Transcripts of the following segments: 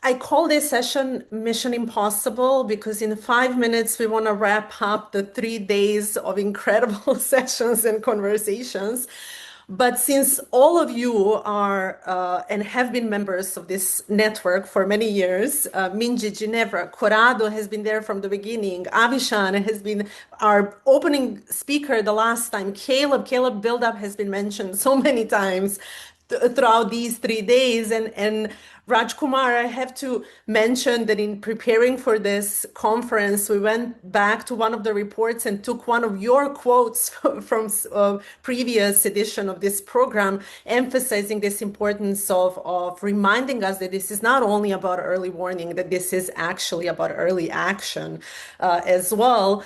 I call this session Mission Impossible because in 5 minutes we want to wrap up the 3 days of incredible sessions and conversations. But since all of you are and have been members of this network for many years, Minji, Ginevra, Corrado has been there from the beginning. Avishan has been our opening speaker the last time. Caleb Buildup has been mentioned so many times throughout these 3 days. And Raj Kumar, I have to mention that in preparing for this conference, we went back to one of the reports and took one of your quotes from previous edition of this program, emphasizing this importance of reminding us that this is not only about early warning, that this is actually about early action as well.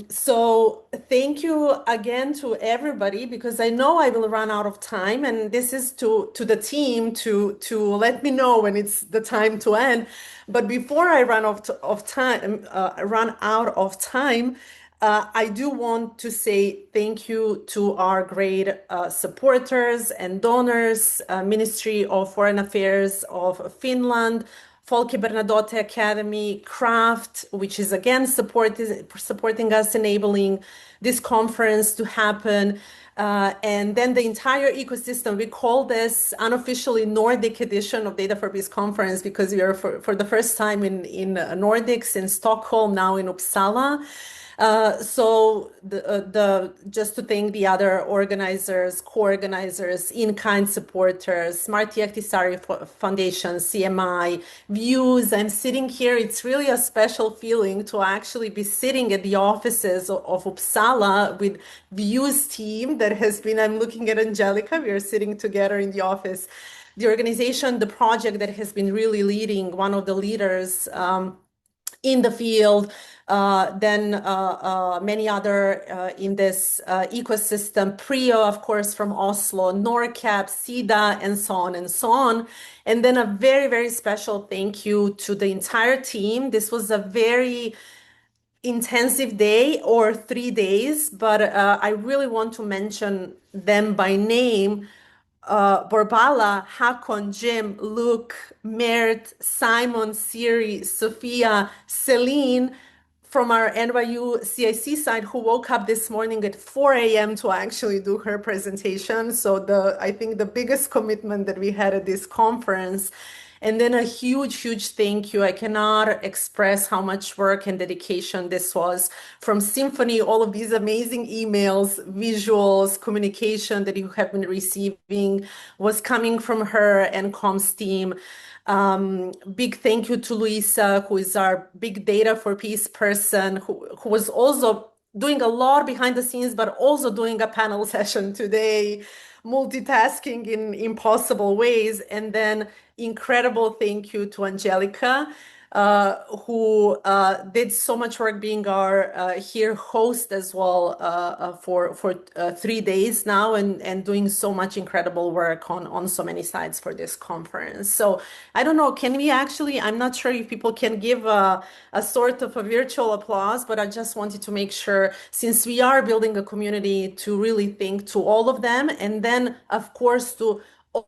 So thank you again to everybody because I know I will run out of time, and this is to the team to let me know when it's the time to end. But before I run out of time, I do want to say thank you to our great supporters and donors, Ministry of Foreign Affairs of Finland, Folke Bernadotte Academy, Craft, which is again supporting us, enabling this conference to happen. And then the entire ecosystem. We call this unofficially Nordic edition of Data for Peace conference because we are for the first time in Nordics, in Stockholm, now in Uppsala. So just to thank the other organizers, co-organizers, in-kind supporters, Marty Ahtisaari Foundation, CMI, Views. I'm sitting here. It's really a special feeling to actually be sitting at the offices of Uppsala with Views team that has been, I'm looking at Angelica, we are sitting together in the office. The organization, the project that has been really leading, one of the leaders, in the field, then many other in this ecosystem, PRIO, of course, from Oslo, NORCAP, SIDA, and so on and so on. And then a very, very special thank you to the entire team. This was a very intensive day or 3 days, but I really want to mention them by name. Borbala, Hakon, Jim, Luke, Mert, Simon, Siri, Sophia, Celine from our NYU CIC side who woke up this morning at 4 a.m. to actually do her presentation. So I think the biggest commitment that we had at this conference. And then a huge, huge thank you. I cannot express how much work and dedication this was from Symphony, all of these amazing emails, visuals, communication that you have been receiving was coming from her and comms team. Big thank you to Luisa, who is our big data for peace person, who was also doing a lot behind the scenes, but also doing a panel session today, multitasking in impossible ways. And then incredible thank you to Angelica, who did so much work being our here host as well for 3 days now and doing so much incredible work on so many sides for this conference. So I don't know, can we actually, I'm not sure if people can give a sort of a virtual applause, but I just wanted to make sure, since we are building a community, to really thank to all of them. And then, of course, to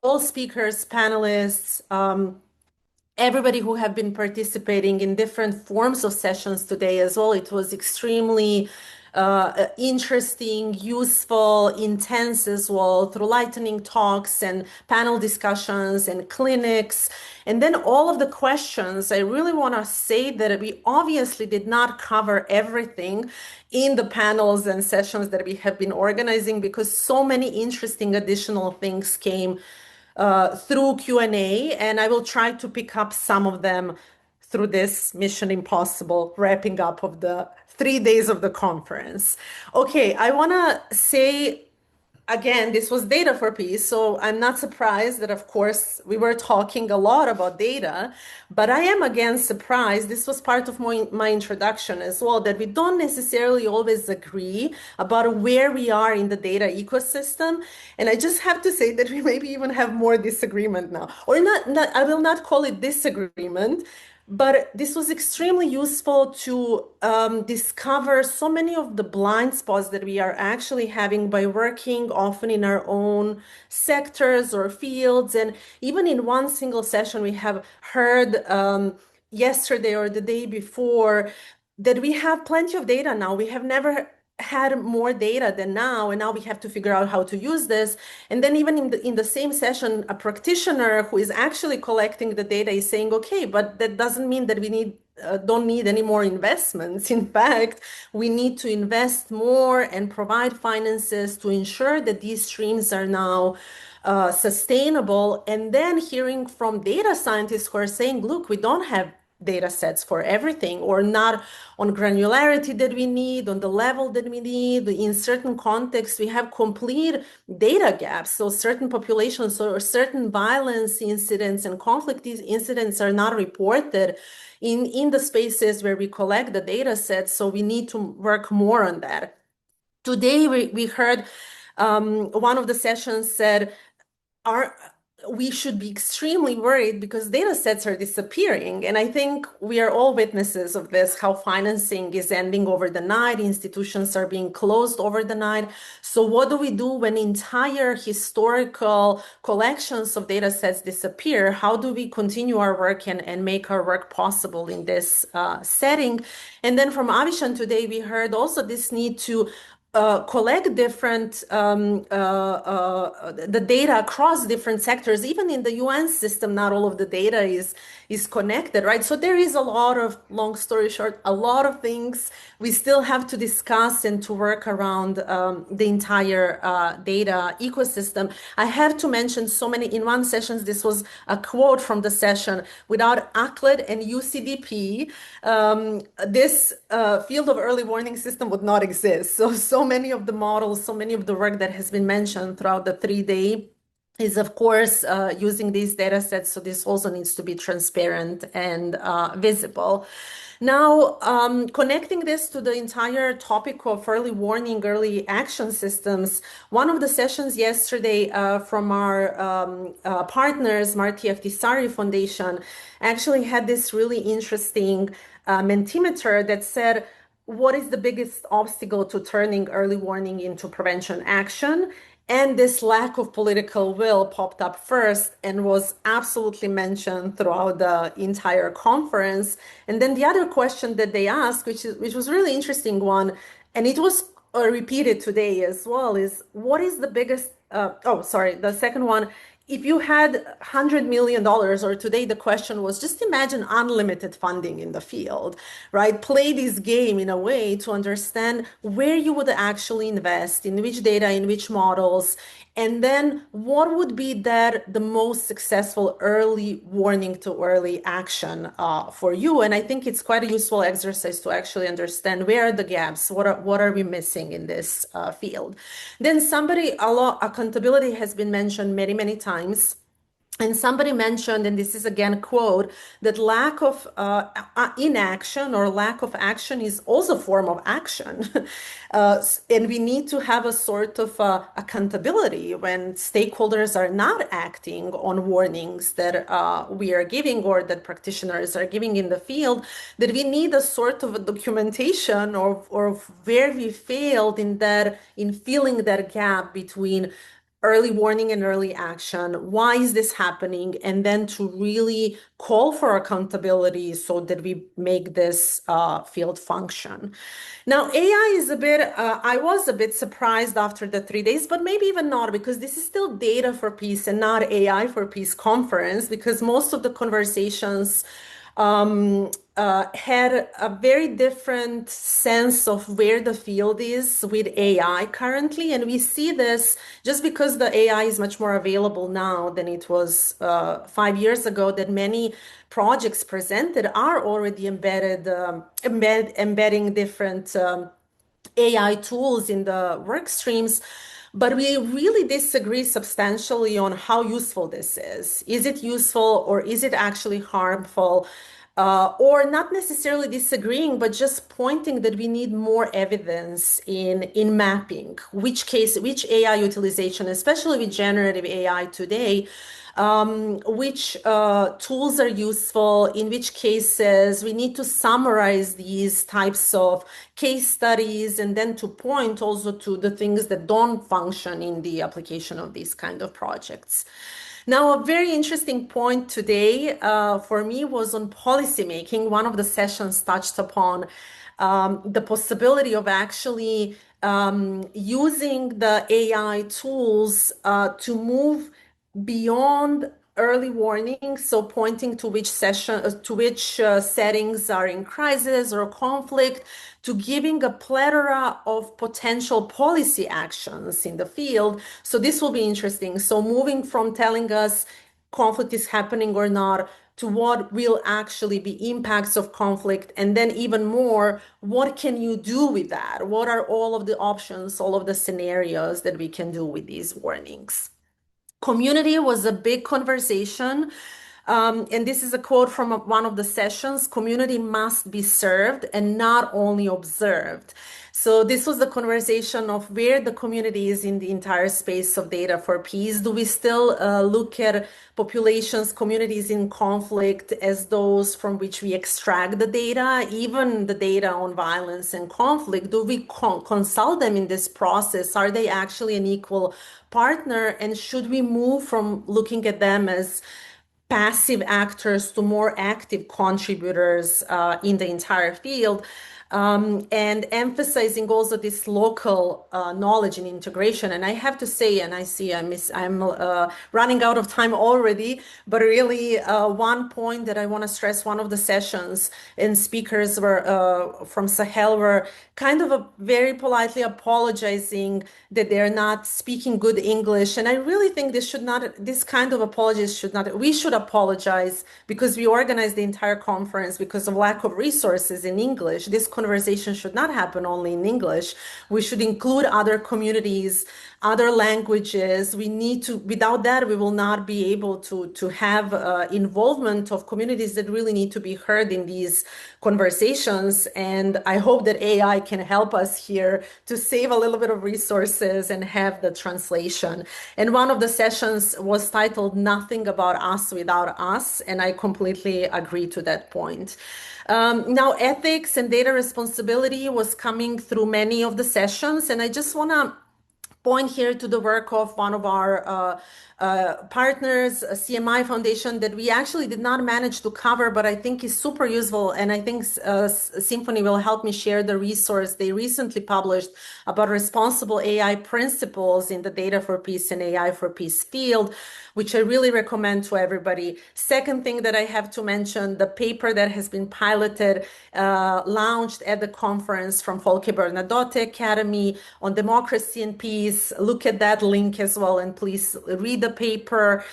all speakers, panelists, everybody who have been participating in different forms of sessions today as well. It was extremely interesting, useful, intense as well, through lightning talks and panel discussions and clinics. And then all of the questions, I really want to say that we obviously did not cover everything in the panels and sessions that we have been organizing because so many interesting additional things came through Q&A, and I will try to pick up some of them through this Mission Impossible wrapping up of the 3 days of the conference. Okay, I want to say again, this was Data for Peace, so I'm not surprised that, of course, we were talking a lot about data, but I am again surprised, this was part of my introduction as well, that we don't necessarily always agree about where we are in the data ecosystem. And I just have to say that we maybe even have more disagreement now, or not I will not call it disagreement, But this was extremely useful to discover so many of the blind spots that we are actually having by working often in our own sectors or fields. And even in one single session, we have heard yesterday or the day before that we have plenty of data now. We have never had more data than now, and now we have to figure out how to use this. And then even in the same session, a practitioner who is actually collecting the data is saying, okay, but that doesn't mean that we don't need any more investments. In fact, we need to invest more and provide finances to ensure that these streams are now sustainable. And then hearing from data scientists who are saying, look, we don't have data sets for everything, or not on granularity that we need, on the level that we need. In certain contexts, we have complete data gaps. So certain populations or certain violence incidents and conflict incidents are not reported in the spaces where we collect the data sets. So we need to work more on that. Today, we heard one of the sessions said, are we should be extremely worried because data sets are disappearing. And I think we are all witnesses of this, how financing is ending over the night, institutions are being closed over the night. So what do we do when entire historical collections of data sets disappear? How do we continue our work and make our work possible in this setting? And then from Avishan today, we heard also this need to collect different the data across different sectors. Even in the UN system, not all of the data is connected, right? So there is a lot of, long story short, a lot of things we still have to discuss and to work around the entire data ecosystem. I have to mention so many in one session. This was a quote from the session: without ACLED and UCDP, this field of early warning system would not exist. So many of the models, so many of the work that has been mentioned throughout the 3 day is, of course, using these data sets. So this also needs to be transparent and visible. Now, connecting this to the entire topic of early warning, early action systems, one of the sessions yesterday from our partners, Marty Aftisari Foundation, actually had this really interesting Mentimeter that said, what is the biggest obstacle to turning early warning into prevention action? And this lack of political will popped up first and was absolutely mentioned throughout the entire conference. And then the other question that they asked, which was really interesting one, and it was repeated today as well, is what is the biggest, the second one, if you had $100 million, or today the question was, just imagine unlimited funding in the field, right? Play this game in a way to understand where you would actually invest, in which data, in which models, and then what would be the most successful early warning to early action for you. And I think it's quite a useful exercise to actually understand where are the gaps, what are we missing in this field. Then accountability has been mentioned many, many times. And somebody mentioned, and this is again a quote, that lack of inaction or lack of action is also a form of action. And we need to have a sort of accountability when stakeholders are not acting on warnings that we are giving or that practitioners are giving in the field, that we need a sort of a documentation of where we failed in filling that gap between early warning and early action. Why is this happening? And then to really call for accountability so that we make this field function. Now, AI is I was a bit surprised after the 3 days, but maybe even not, because this is still Data for Peace and not AI for Peace conference, because most of the conversations had a very different sense of where the field is with AI currently. And we see this just because the AI is much more available now than it was 5 years ago, that many projects presented are already embedding different AI tools in the work streams. But we really disagree substantially on how useful this is. Is it useful, or is it actually harmful? Or not necessarily disagreeing, but just pointing that we need more evidence in mapping which AI utilization, especially with generative AI today, which tools are useful, in which cases. We need to summarize these types of case studies and then to point also to the things that don't function in the application of these kind of projects. Now, a very interesting point today for me was on policymaking. One of the sessions touched upon the possibility of actually using the AI tools to move beyond early warning, so pointing to which settings are in crisis or conflict, to giving a plethora of potential policy actions in the field. So this will be interesting. So moving from telling us conflict is happening or not to what will actually be impacts of conflict, and then even more, what can you do with that? What are all of the options, all of the scenarios that we can do with these warnings? Community was a big conversation. And this is a quote from one of the sessions: community must be served and not only observed. So this was the conversation of where the community is in the entire space of data for peace. Do we still look at populations, communities in conflict as those from which we extract the data, even the data on violence and conflict? Do we consult them in this process? Are they actually an equal partner? And should we move from looking at them as passive actors to more active contributors in the entire field? And emphasizing also this local knowledge and integration. And I have to say, and I see I'm running out of time already, but really one point that I want to stress, one of the sessions and speakers were from Sahel were kind of very politely apologizing that they're not speaking good English. And I really think this kind of apologies should not, we should apologize because we organized the entire conference because of lack of resources in English. This conversation should not happen only in English. We should include other communities, other languages. We need to, without that, we will not be able to have involvement of communities that really need to be heard in these conversations. And I hope that AI can help us here to save a little bit of resources and have the translation. And one of the sessions was titled "Nothing About Us Without Us," and I completely agree to that point. Now, ethics and data responsibility was coming through many of the sessions, and I just want to point here to the work of one of our partners, CMI Foundation, that we actually did not manage to cover, but I think is super useful. And I think Symphony will help me share the resource they recently published about responsible AI principles in the Data for Peace and AI for Peace field, which I really recommend to everybody. Second thing that I have to mention, the paper that has been piloted, launched at the conference from Folke Bernadotte Academy on democracy and peace. Look at that link as well, and please read the paper.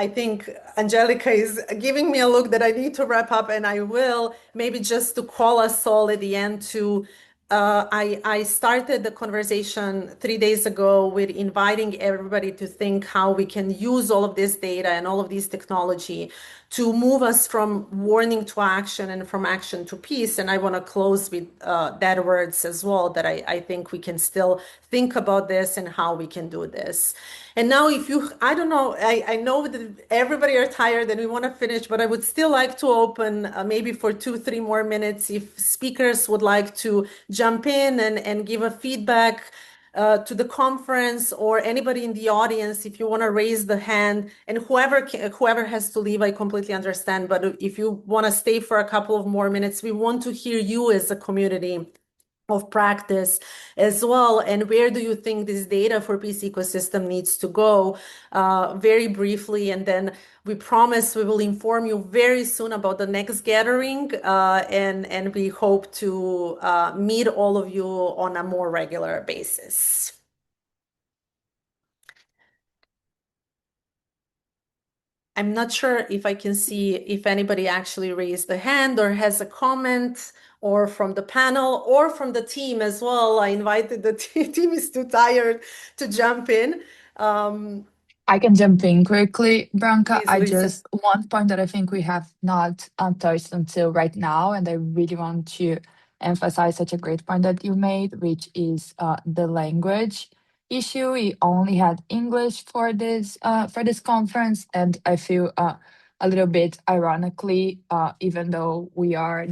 I think Angelica is giving me a look that I need to wrap up, and I will, maybe just to call us all at the end to I started the conversation 3 days ago with inviting everybody to think how we can use all of this data and all of this technology to move us from warning to action and from action to peace. And I want to close with that words as well, that I think we can still think about this and how we can do this. And now I don't know, I know that everybody are tired and we want to finish, but I would still like to open maybe for 2-3 more minutes if speakers would like to jump in and give a feedback to the conference, or anybody in the audience, if you want to raise the hand, and whoever has to leave, I completely understand. But if you want to stay for a couple of more minutes, we want to hear you as a community of practice as well. And where do you think this data for peace ecosystem needs to go? Very briefly, and then we promise we will inform you very soon about the next gathering, and we hope to meet all of you on a more regular basis. I'm not sure if I can see if anybody actually raised a hand or has a comment, or from the panel or from the team as well. I invited the team is too tired to jump in. I can jump in quickly, Branka. Please, Lisa. One point that I think we have not touched until right now, and I really want to emphasize such a great point that you made, which is the language. issue. We only had English for this conference, and I feel a little bit ironically, even though we are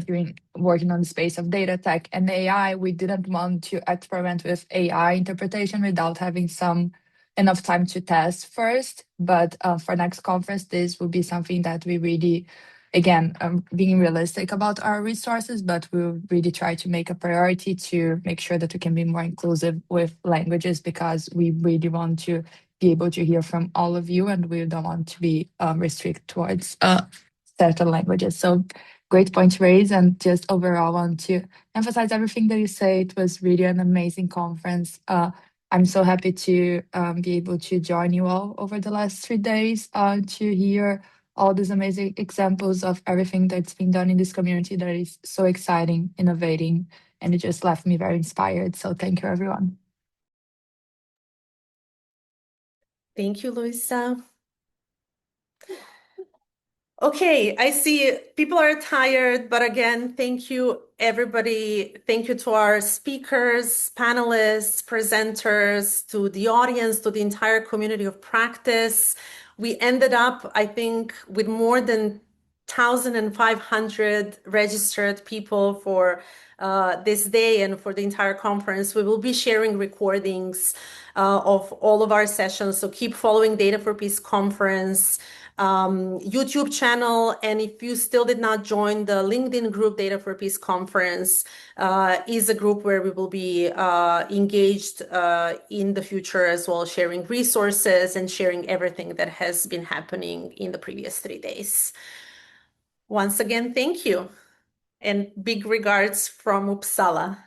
working on the space of data tech and AI, we didn't want to experiment with AI interpretation without having some enough time to test first. But for next conference, this will be something that we really, again, being realistic about our resources, but we'll really try to make a priority to make sure that we can be more inclusive with languages, because we really want to be able to hear from all of you, and we don't want to be restricted towards certain languages. So great point raised, and just overall want to emphasize everything that you say. It was really an amazing conference. I'm so happy to be able to join you all over the last 3 days to hear all these amazing examples of everything that's been done in this community that is so exciting, innovating, and it just left me very inspired. So thank you, everyone. Thank you, Luisa. Okay, I see people are tired, but again, thank you, everybody. Thank you to our speakers, panelists, presenters, to the audience, to the entire community of practice. We ended up, I think, with more than 1,500 registered people for this day and for the entire conference. We will be sharing recordings of all of our sessions, so keep following Data for Peace Conference YouTube channel. And if you still did not join the LinkedIn group, Data for Peace Conference is a group where we will be engaged in the future as well, sharing resources and sharing everything that has been happening in the previous 3 days. Once again, thank you, and big regards from Uppsala.